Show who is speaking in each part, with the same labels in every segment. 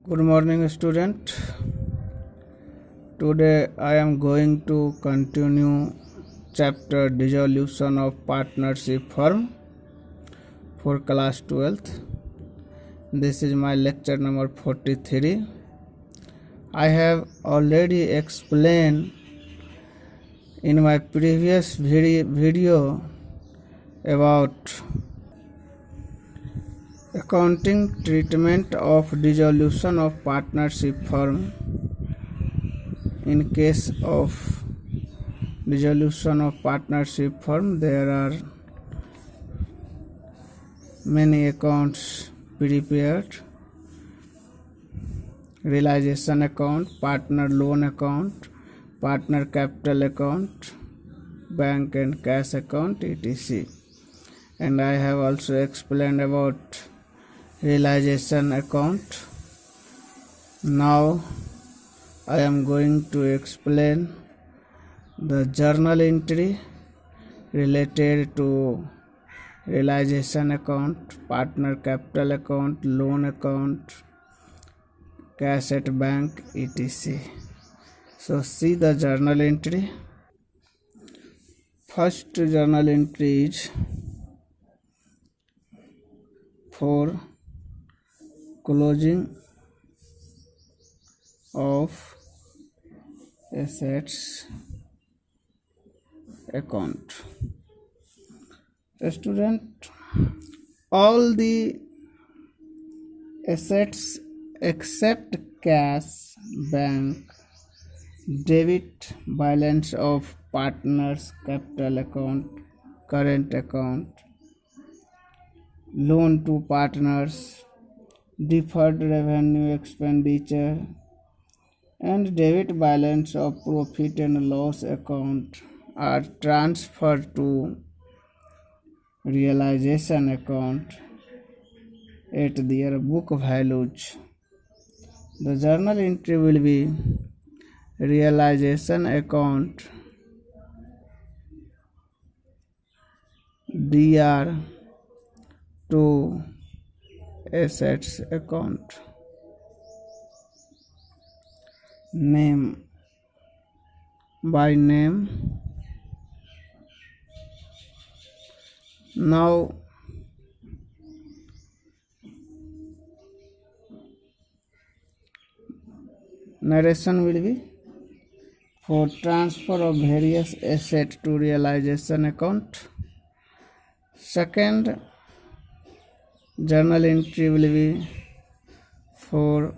Speaker 1: Good morning, student. Today I am going to continue chapter dissolution of partnership firm for class 12th. This is my lecture number 43. I have already explained in my previous video about accounting treatment of dissolution of partnership firm. In case of dissolution of partnership firm, there are many accounts prepared: realization account, partner loan account, partner capital account, bank and cash account, etc. And I have also explained about realization account. Now I am going to explain the journal entry related to realization account, partner capital account, loan account, cash at bank, etc. So see the journal entry. First journal entry is for closing of assets account. Student, all the assets except cash, bank, debit balance of partners capital account, current account, loan to partners, deferred revenue expenditure, and debit balance of profit and loss account are transferred to realization account at their book values. The journal entry will be realization account DR to assets account. Name by name. Now narration will be for transfer of various assets to realization account. Second journal entry will be for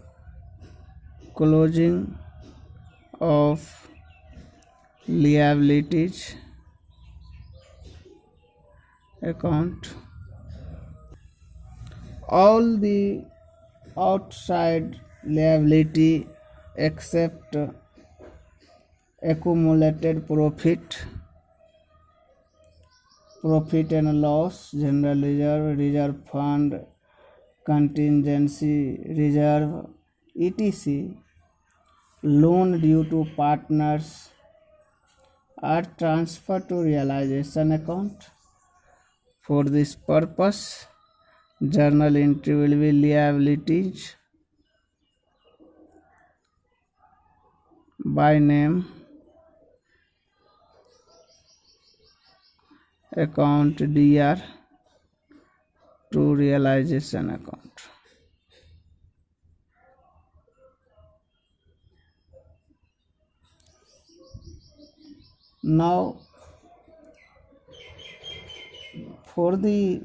Speaker 1: closing of liabilities account. All the outside liability except accumulated profit and loss, general reserve, reserve fund, contingency reserve, etc. loan due to partners are transferred to realization account. For this purpose, journal entry will be liabilities by name account DR to realization account. Now for the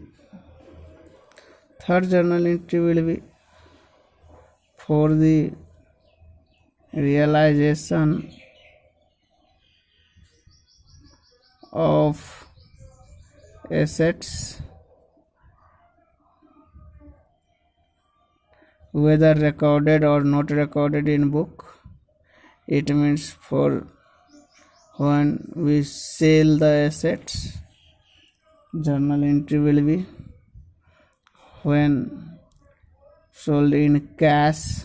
Speaker 1: third journal entry will be for the realization of assets whether recorded or not recorded in book. It means for when we sell the assets, journal entry will be when sold in cash,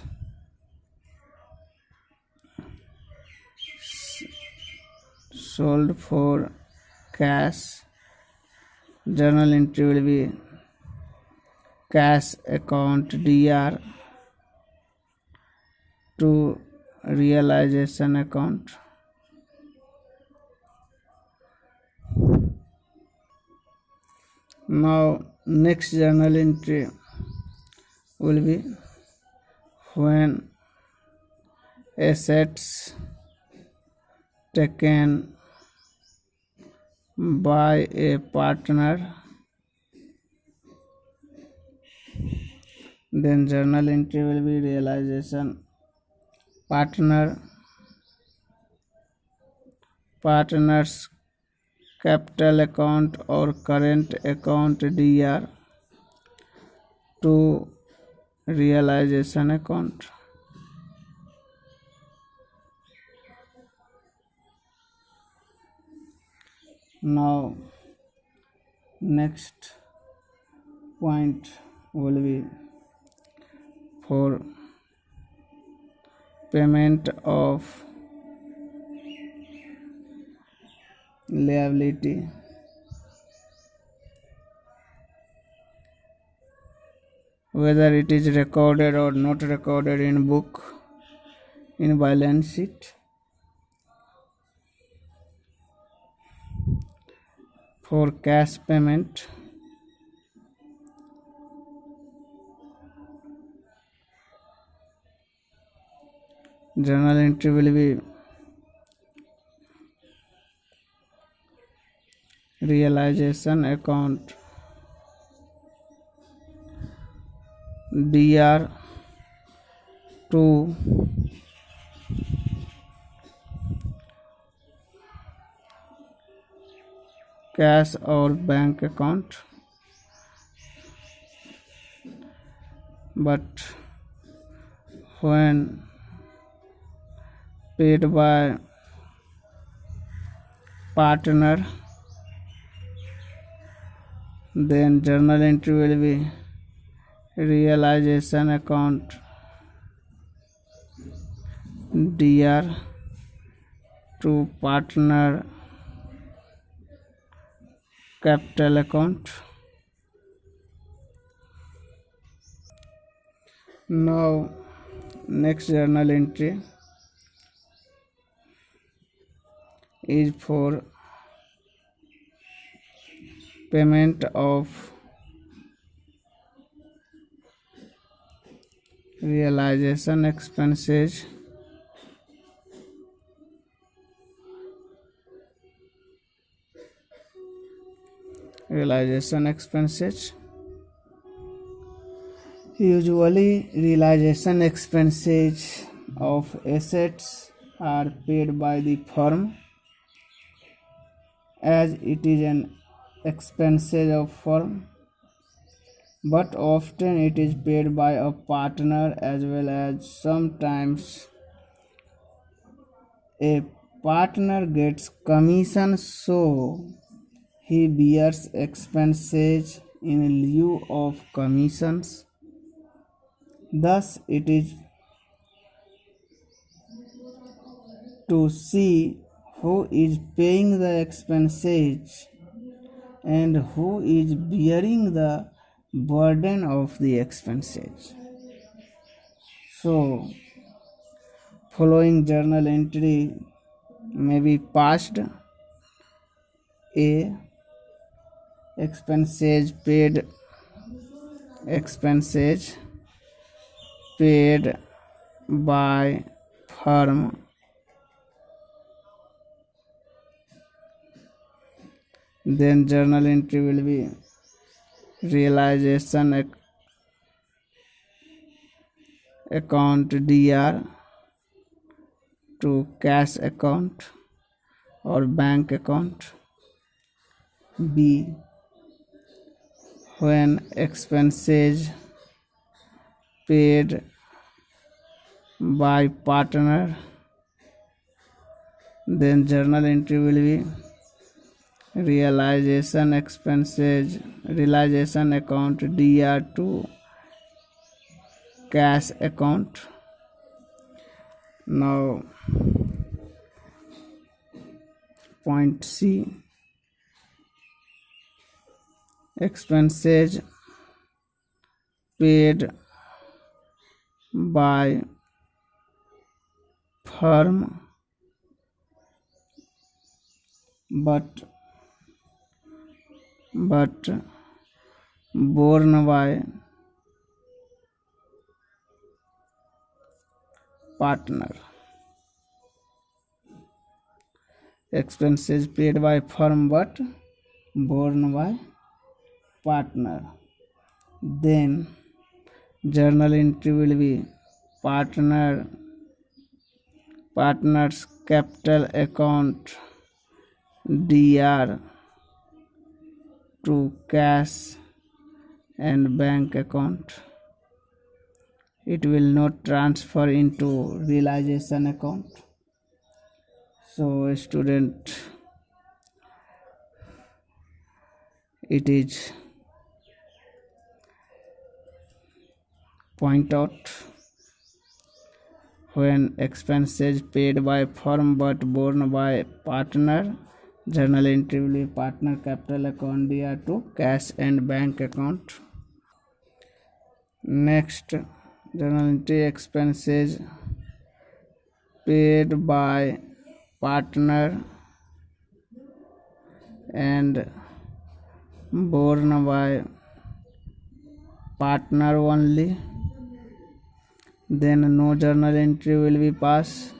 Speaker 1: sold for cash, journal entry will be cash account DR to realization account. Now next journal entry will be when assets taken by a partner, then journal entry will be realization. Partners capital account or current account DR to realization account. Now next point will be for payment of liability. Whether it is recorded or not recorded in book, in balance sheet. For cash payment, journal entry will be realization account DR to cash or bank account. But when paid by partner, then journal entry will be realization account DR to partner capital account. Now next journal entry is for payment of realization expenses. Usually realization expenses of assets are paid by the firm as it is an expenses of firm, but often it is paid by a partner as well, as sometimes a partner gets commission, so he bears expenses in lieu of commissions. Thus, it is to see who is paying the expenses and who is bearing the burden of the expenses. So, following journal entry may be passed. A. Expenses paid by firm, then journal entry will be realization account DR to cash account or bank account. B. When expenses paid by partner, then journal entry will be realization account DR to cash account. Now point C, expenses paid by firm but borne by partner. Expenses paid by firm but borne by partner. Then journal entry will be partner's capital account DR to cash and bank account. It will not transfer into realization account. So student, it is point out when expenses paid by firm but borne by partner, journal entry will be partner capital account DR to cash and bank account. Next, journal entry expenses paid by partner and borne by partner only. Then no journal entry will be passed.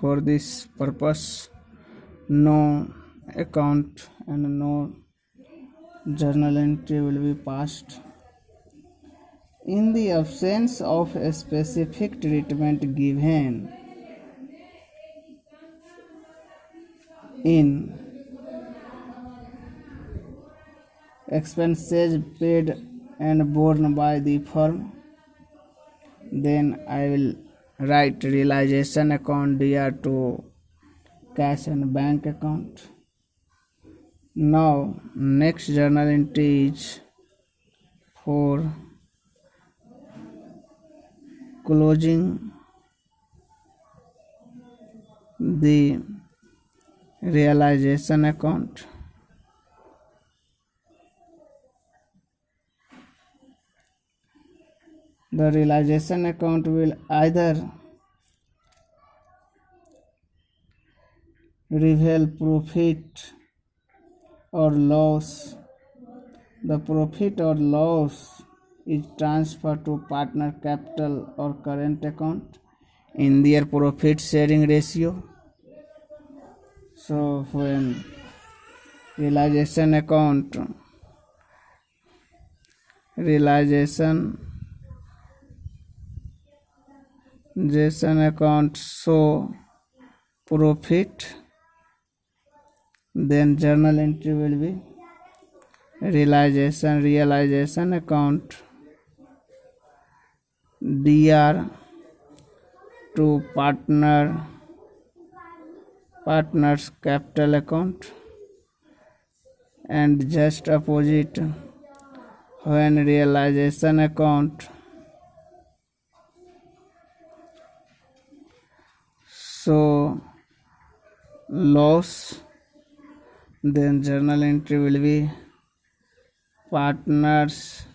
Speaker 1: For this purpose, no account and no journal entry will be passed. In the absence of a specific treatment given in expenses paid and borne by the firm, then I will write realization account DR to cash and bank account. Now next journal entry is for closing the realization account. The realization account will either reveal profit or loss. The profit or loss is transferred to partner capital or current account in their profit sharing ratio. So when realization account show profit, then journal entry will be realization account DR to partner's capital account, and just opposite when realization account so loss, then journal entry will be partners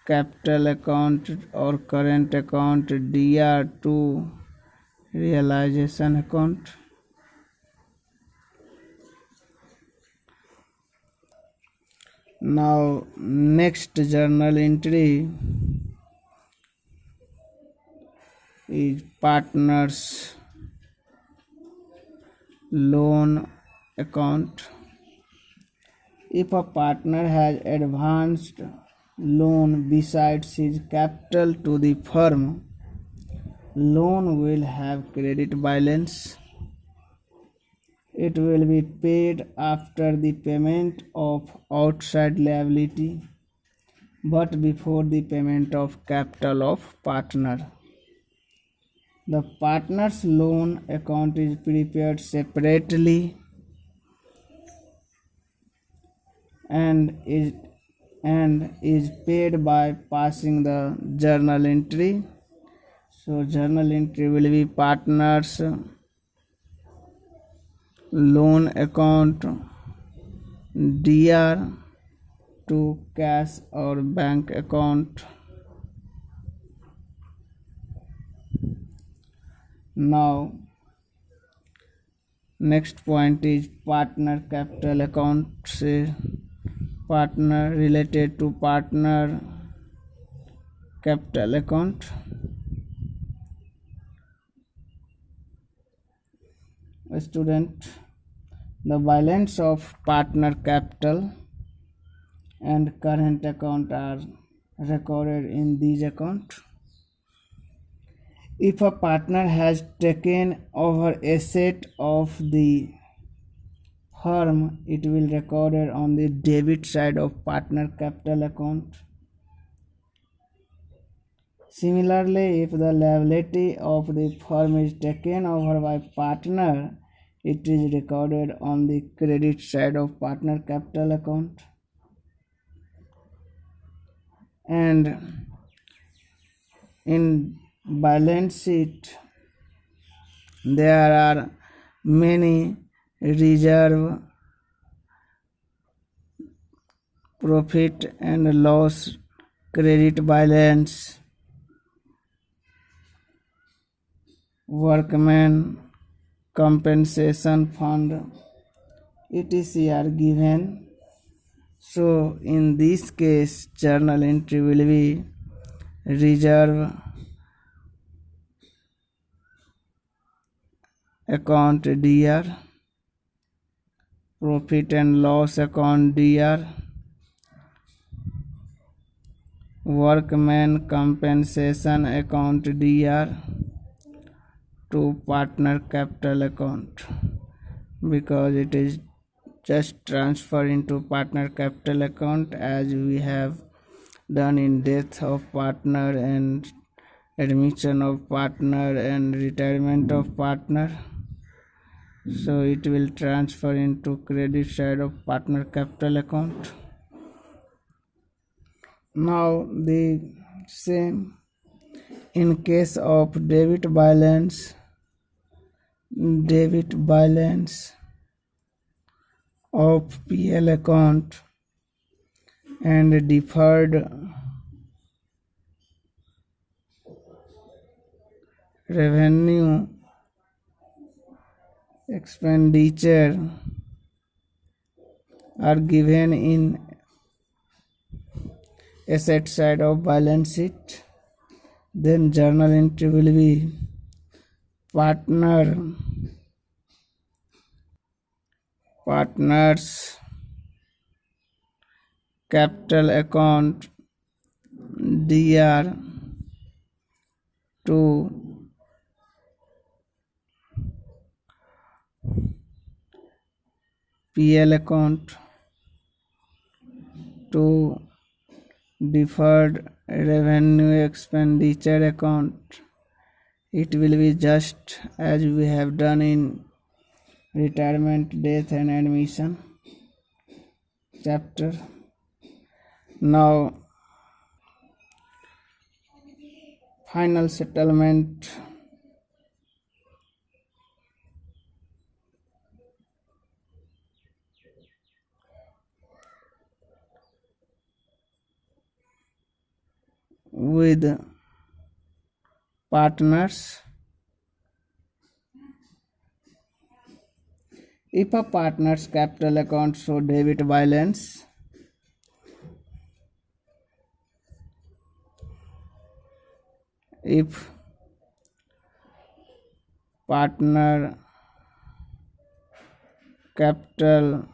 Speaker 1: capital account or current account DR to realization account. Now next journal entry is partners loan account. If a partner has advanced loan besides his capital to the firm, loan will have credit balance. It will be paid after the payment of outside liability but before the payment of capital of partner. The partner's loan account is prepared separately and is paid by passing the journal entry. So journal entry will be partners loan account DR to cash or bank account. Now next point is partner capital account. Say partner related to partner capital account. A student, the balance of partner capital and current account are recorded in these accounts. If a partner has taken over asset of the firm, it will recorded on the debit side of partner capital account. Similarly, if the liability of the firm is taken over by partner, it is recorded on the credit side of partner capital account. And in balance sheet, there are many reserve, profit and loss, credit balance, workman compensation fund, etc. are given. So in this case, journal entry will be reserve account DR, profit and loss account DR, workman compensation account DR to partner capital account, because it is just transfer into partner capital account as we have done in death of partner and admission of partner and retirement of partner. So it will transfer into credit side of partner capital account. Now the same in case of debit balance of PL account and deferred revenue expenditure are given in asset side of balance sheet, then journal entry will be partners capital account DR to PL account to deferred revenue expenditure account. It will be just as we have done in retirement, death and admission chapter. Now final settlement with partners. If a partner's capital account show debit balance, if partner capital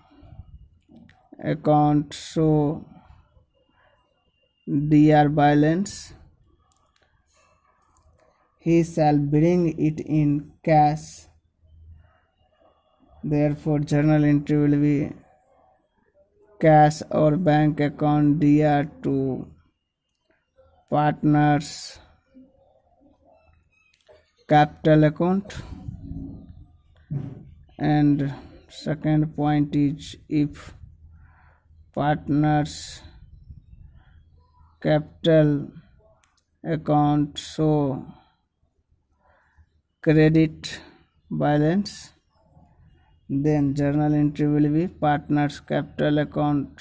Speaker 1: account show DR balance, he shall bring it in cash. Therefore, journal entry will be cash or bank account DR to partners capital account. And second point is, if partners capital account show credit balance, then journal entry will be partners capital account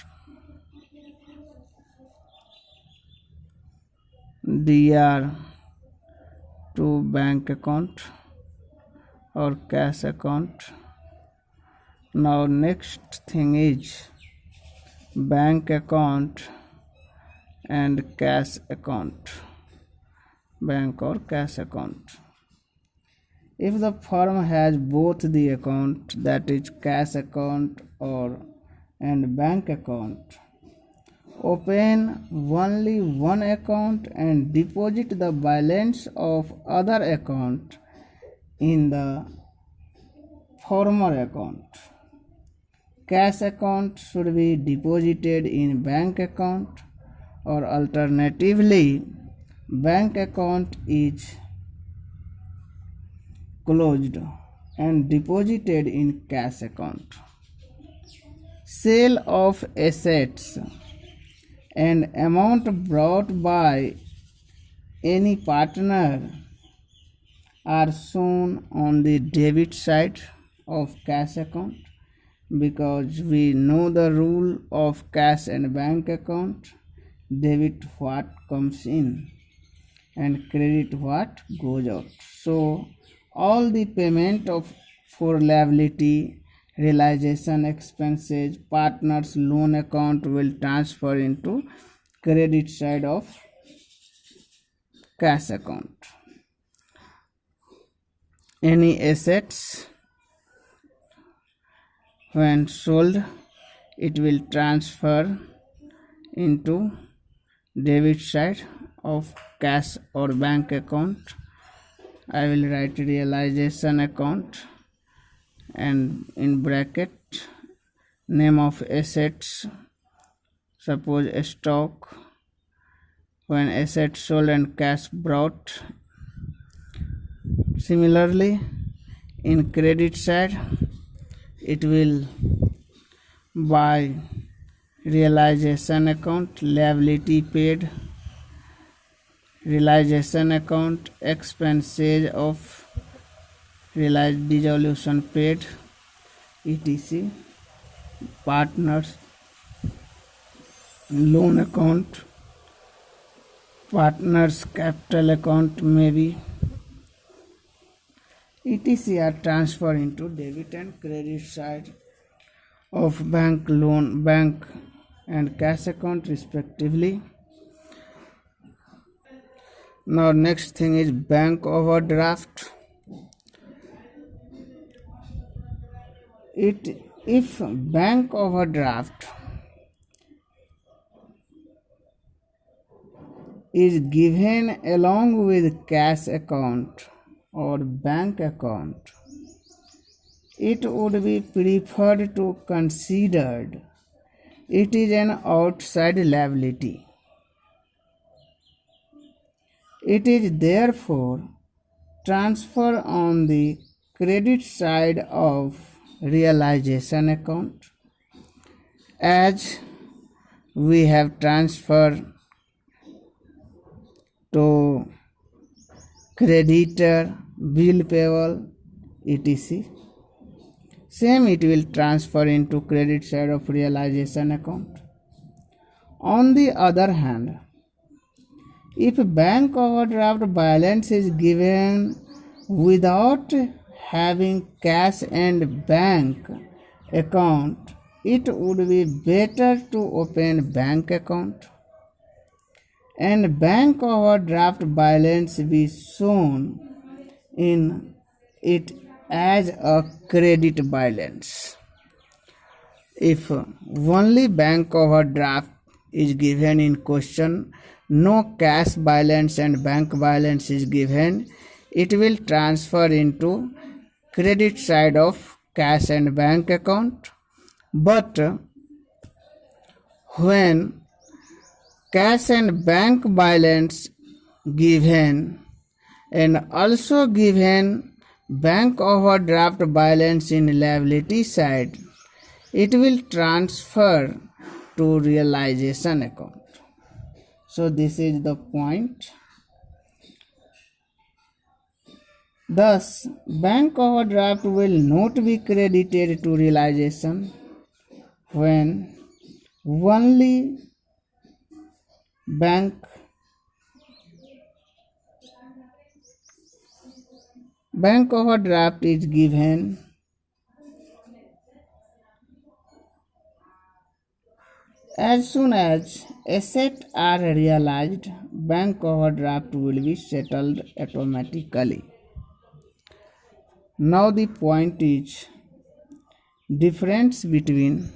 Speaker 1: DR to bank account. or cash account. Now next thing is bank account and cash account. Bank or cash account. If the firm has both the account, that is cash account or and bank account, open only one account and deposit the balance of other account in the former account. Cash account should be deposited in bank account, or alternatively bank account is closed and deposited in cash account. Sale of assets and amount brought by any partner are shown on the debit side of cash account, because we know the rule of cash and bank account: debit what comes in and credit what goes out. So all the payment of for liability, realization expenses, partners loan account will transfer into credit side of cash account. Any assets when sold, it will transfer into debit side of cash or bank account. I will write realization account and in bracket name of assets, suppose stock, when assets sold and cash brought. Similarly, in credit side, it will by realization account, liability paid, realization account, expenses of dissolution paid, etc. Partners loan account, partners capital account maybe, etc. are transferred into debit and credit side of bank loan, bank and cash account respectively. Now next thing is bank overdraft. If bank overdraft is given along with cash account or bank account, it would be preferred to considered it is an outside liability. It is therefore transferred on the credit side of realization account, as we have transferred to creditor, bill payable, etc. Same it will transfer into credit side of realization account. On the other hand, if bank overdraft balance is given without having cash and bank account, it would be better to open bank account and bank overdraft balance be shown in it as a credit balance. If only bank overdraft is given in question, no cash balance and bank balance is given, it will transfer into credit side of cash and bank account. But when cash and bank balance given and also given bank overdraft balance in liability side, it will transfer to realization account. So this is the point. Thus, bank overdraft will not be credited to realization when only Bank overdraft is given as soon as assets are realized. Bank overdraft will be settled automatically. Now the point is difference between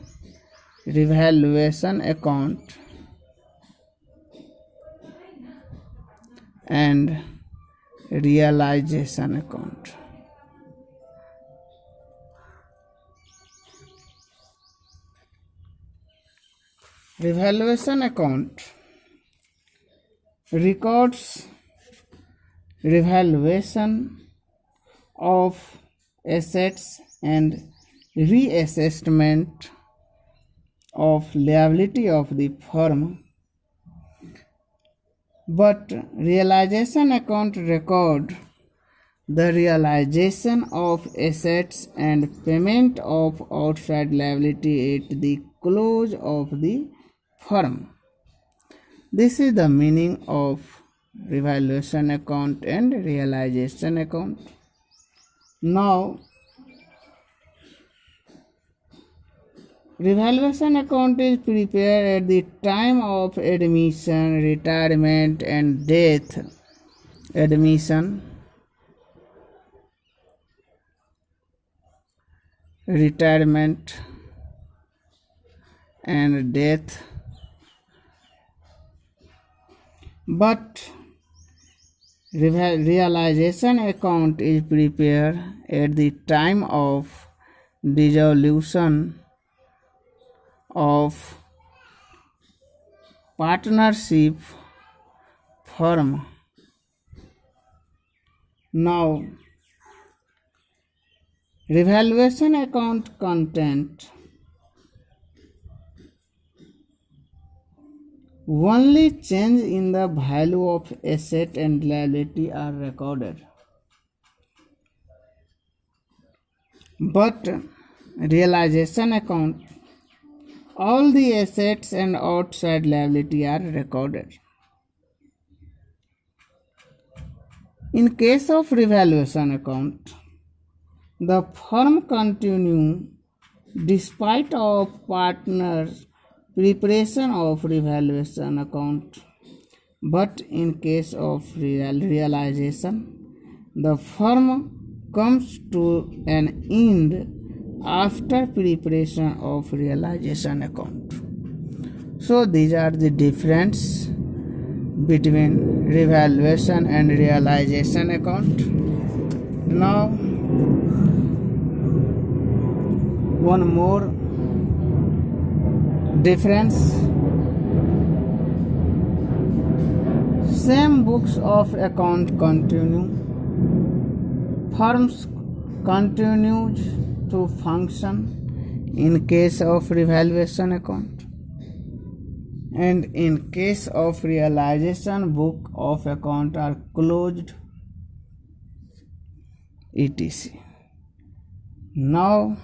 Speaker 1: revaluation account and realization account. Revaluation account records revaluation of assets and reassessment of liability of the firm, but realization account record the realization of assets and payment of outside liability at the close of the firm. This is the meaning of revaluation account and realization account. Now, revaluation account is prepared at the time of admission, retirement, and death. Admission, retirement, and death. But realization account is prepared at the time of dissolution of partnership firm. Now, revaluation account content only change in the value of asset and liability are recorded, but realization account all the assets and outside liability are recorded. In case of revaluation account, the firm continue despite of partners preparation of revaluation account, but in case of realization, the firm comes to an end after preparation of realization account. So these are the difference between revaluation and realization account. Now one more difference. Same books of account continue. Firms continues to function in case of revaluation account, and in case of realization book of account are closed, etc. Now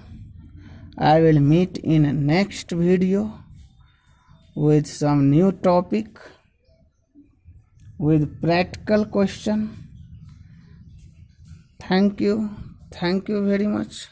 Speaker 1: I will meet in next video with some new topic with practical question. Thank you very much.